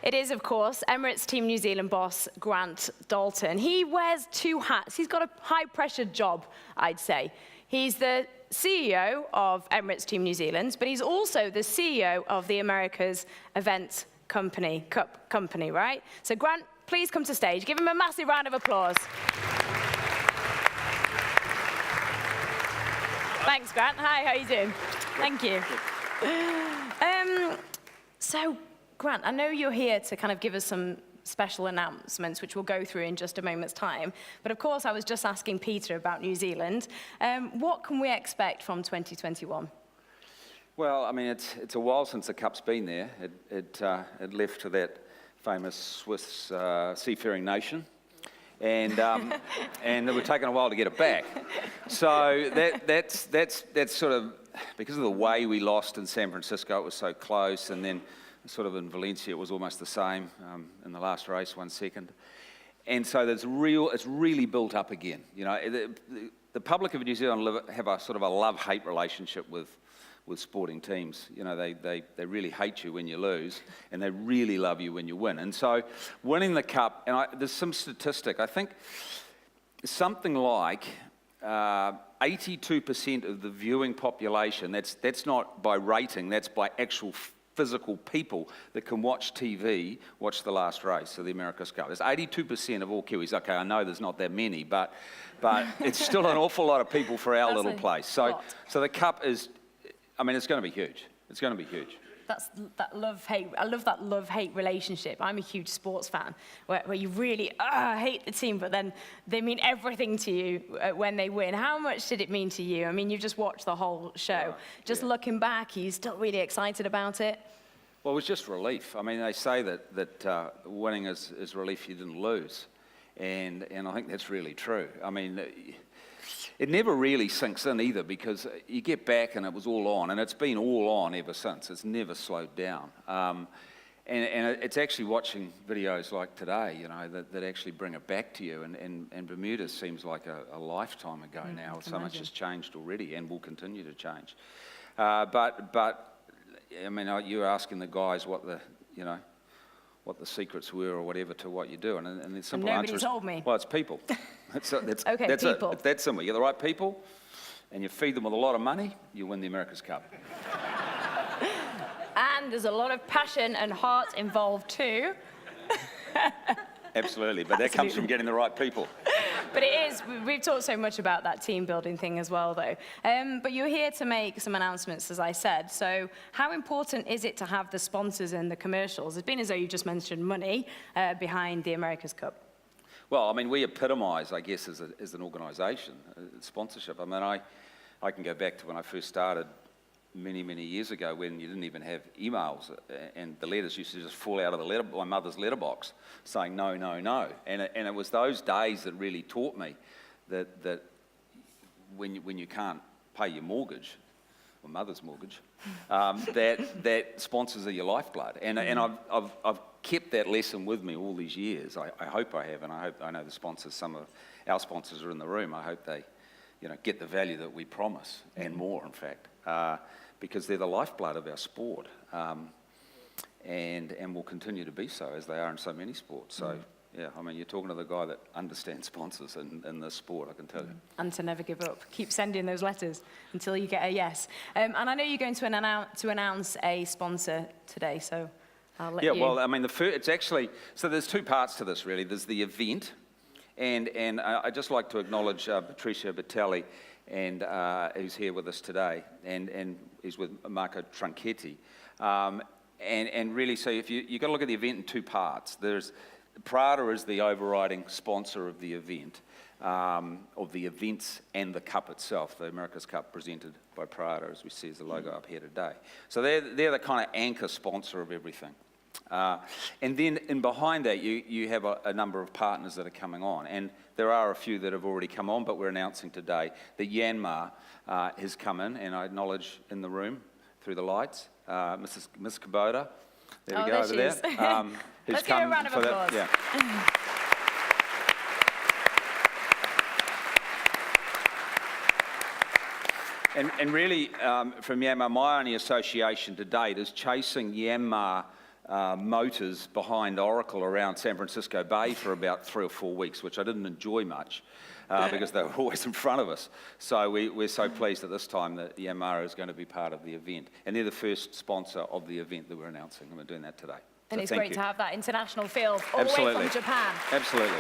It is, of course, Emirates Team New Zealand boss Grant Dalton. He wears two hats. He's got a high-pressure job, I'd say. He's the CEO of Emirates Team New Zealand, but he's also the CEO of the Americas Event Company, Cup Company, right? So Grant, please come to stage. Give him a massive round of applause. Thanks, Grant. Hi, how are you doing? Thank you. So, Grant, I know you're here to kind of give us some special announcements, which we'll go through in just a moment's time. But of course, I was just asking Peter about New Zealand. What can we expect from 2021? Well, I mean, it's a while since the Cup's been there. It left to that famous Swiss seafaring nation. And it would taken a while to get it back. So that's sort of, because of the way we lost in San Francisco, it was so close, and then sort of in Valencia, it was almost the same in the last race, 1 second. And so it's really built up again. You know, the public of New Zealand have a sort of a love-hate relationship with sporting teams. You know, they really hate you when you lose, and they really love you when you win. And so winning the Cup, and there's some statistic, I think something like 82% of the viewing population, that's not by rating, that's by actual physical people that can watch TV, watch the last race of the America's Cup. There's 82% of all Kiwis. Okay, I know there's not that many, but it's still an awful lot of people for our little place. So the Cup is, I mean, it's going to be huge. It's going to be huge. That's that love-hate. I love that love-hate relationship. I'm a huge sports fan, where you really hate the team, but then they mean everything to you when they win. How much did it mean to you? I mean, you've just watched the whole show. Just looking back, are you still really excited about it? Well, it was just relief. I mean, they say that winning is relief you didn't lose, and I think that's really true. I mean, it never really sinks in either, because you get back and it was all on, and it's been all on ever since. It's never slowed down. And it's actually watching videos like today, you know, that actually bring it back to you. And Bermuda seems like a lifetime ago now. So much has changed already and will continue to change. But I mean, you were asking the guys what the secrets were or whatever to what you do, and the simple answer is, told me. Well, it's people. That's people. It's that simple. You're the right people, and you feed them with a lot of money, you win the America's Cup. And there's a lot of passion and heart involved too. Absolutely, but that comes from getting the right people. But it is, we've talked so much about that team building thing as well, though. But you're here to make some announcements, as I said. So how important is it to have the sponsors and the commercials? It's been as though you just mentioned money behind the America's Cup. Well, I mean, we epitomise, I guess, as an organisation, sponsorship. I mean, I can go back to when I first started many, many years ago, when you didn't even have emails, and the letters used to just fall out of my mother's letterbox saying no, no, no. And it was those days that really taught me that when you can't pay your mortgage, or mother's mortgage, that sponsors are your lifeblood. And I've kept that lesson with me all these years. I hope I have, and I know the sponsors, some of our sponsors are in the room. I hope they, you know, get the value that we promise, and more, in fact, because they're the lifeblood of our sport, and will continue to be so, as they are in so many sports. So, yeah, I mean, you're talking to the guy that understands sponsors in this sport, I can tell you. And to never give up. Keep sending those letters until you get a yes. And I know you're going to announce a sponsor today, so I'll let you. Yeah, well, I mean, it's actually, so there's two parts to this, really. There's the event, and I'd just like to acknowledge Patricia Vitali, and who's here with us today, and he's with Marco Tronchetti. And really, so if you've got to look at the event in two parts. There's Prada is the overriding sponsor of the event, of the events and the Cup itself, the America's Cup presented by Prada, as we see as the logo up here today. So they're the kind of anchor sponsor of everything. And then in behind that, you have a number of partners that are coming on. And there are a few that have already come on, but we're announcing today that Yanmar has come in, and I acknowledge in the room through the lights, Miss Kubota. There we go, over there. Let's give her a round of applause. Yeah. And really, from Yanmar, my only association to date is chasing Yanmar motors behind Oracle around San Francisco Bay for about 3 or 4 weeks, which I didn't enjoy much because they were always in front of us. So we're so pleased at this time that Yamaha is going to be part of the event. And they're the first sponsor of the event that we're announcing, and we're doing that today. And So it's great to have that international feel all the way from Japan. Absolutely.